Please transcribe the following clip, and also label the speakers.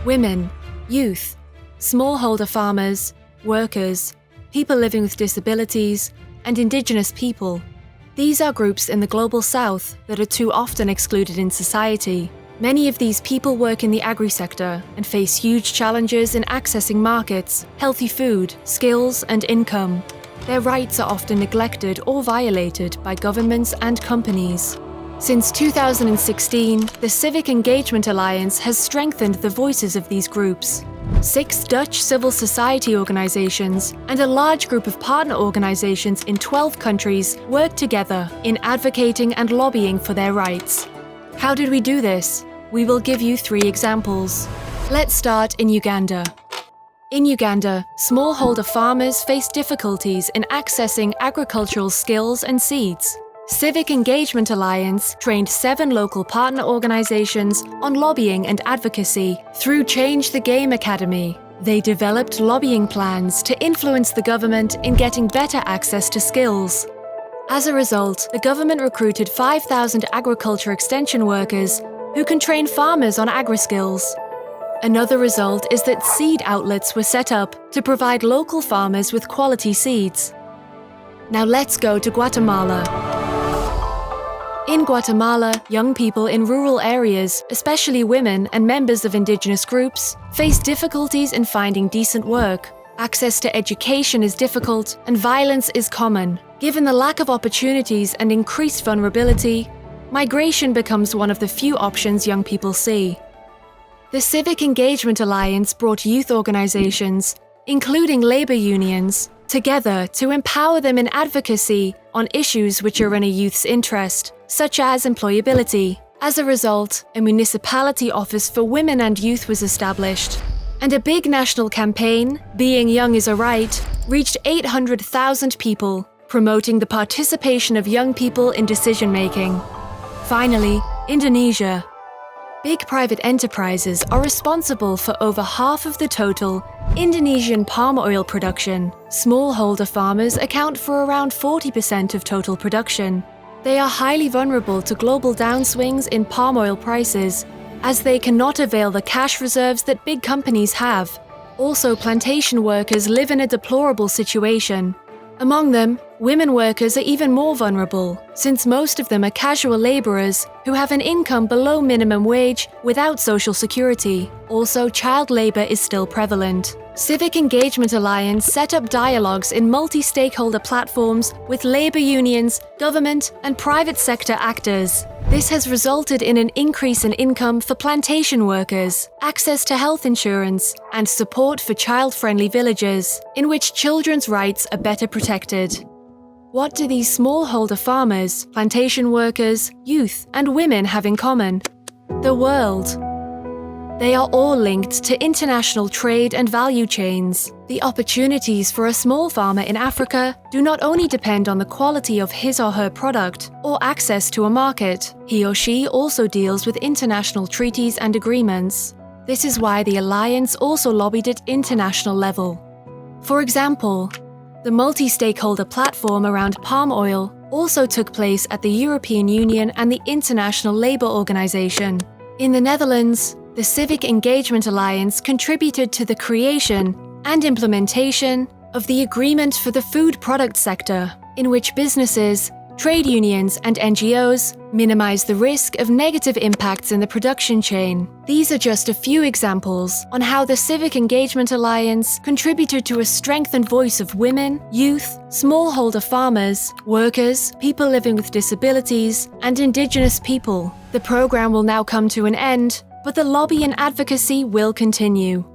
Speaker 1: women, youth, smallholder farmers, workers, people living with disabilities, and Indigenous people. These are groups in the Global South that are too often excluded in society. Many of these people work in the agri-sector and face huge challenges in accessing markets, healthy food, skills, and income. Their rights are often neglected or violated by governments and companies. Since 2016, the Civic Engagement Alliance has strengthened the voices of these groups. 6 Dutch civil society organizations and a large group of partner organizations in 12 countries work together in advocating and lobbying for their rights. How did we do this? We will give you 3 examples. Let's start in Uganda. In Uganda, smallholder farmers face difficulties in accessing agricultural skills and seeds. Civic Engagement Alliance trained 7 local partner organizations on lobbying and advocacy through Change the Game Academy. They developed lobbying plans to influence the government in getting better access to skills. As a result, the government recruited 5,000 agriculture extension workers who can train farmers on agri-skills. Another result is that seed outlets were set up to provide local farmers with quality seeds. Now let's go to Guatemala. In Guatemala, young people in rural areas, especially women and members of indigenous groups, face difficulties in finding decent work. Access to education is difficult and violence is common. Given the lack of opportunities and increased vulnerability, migration becomes one of the few options young people see. The Civic Engagement Alliance brought youth organizations, including labor unions, together to empower them in advocacy on issues which are in a youth's interest, such as employability. As a result, a municipality office for women and youth was established, and a big national campaign, Being Young is a Right, reached 800,000 people, promoting the participation of young people in decision-making. Finally, Indonesia. Big private enterprises are responsible for over half of the total Indonesian palm oil production. Smallholder farmers account for around 40% of total production. They are highly vulnerable to global downswings in palm oil prices, as they cannot avail the cash reserves that big companies have. Also, plantation workers live in a deplorable situation. Among them, women workers are even more vulnerable, since most of them are casual laborers who have an income below minimum wage without social security. Also, child labor is still prevalent. Civic Engagement Alliance set up dialogues in multi-stakeholder platforms with labor unions, government, and private sector actors. This has resulted in an increase in income for plantation workers, access to health insurance, and support for child-friendly villages, in which children's rights are better protected. What do these smallholder farmers, plantation workers, youth, and women have in common? The world. They are all linked to international trade and value chains. The opportunities for a small farmer in Africa do not only depend on the quality of his or her product or access to a market. He or she also deals with international treaties and agreements. This is why the Alliance also lobbied at international level. For example, the multi-stakeholder platform around palm oil also took place at the European Union and the International Labour Organization. In the Netherlands, the Civic Engagement Alliance contributed to the creation and implementation of the Agreement for the Food Product Sector, in which businesses, trade unions, and NGOs minimize the risk of negative impacts in the production chain. These are just a few examples on how the Civic Engagement Alliance contributed to a strengthened voice of women, youth, smallholder farmers, workers, people living with disabilities, and Indigenous people. The program will now come to an end, but the lobby and advocacy will continue.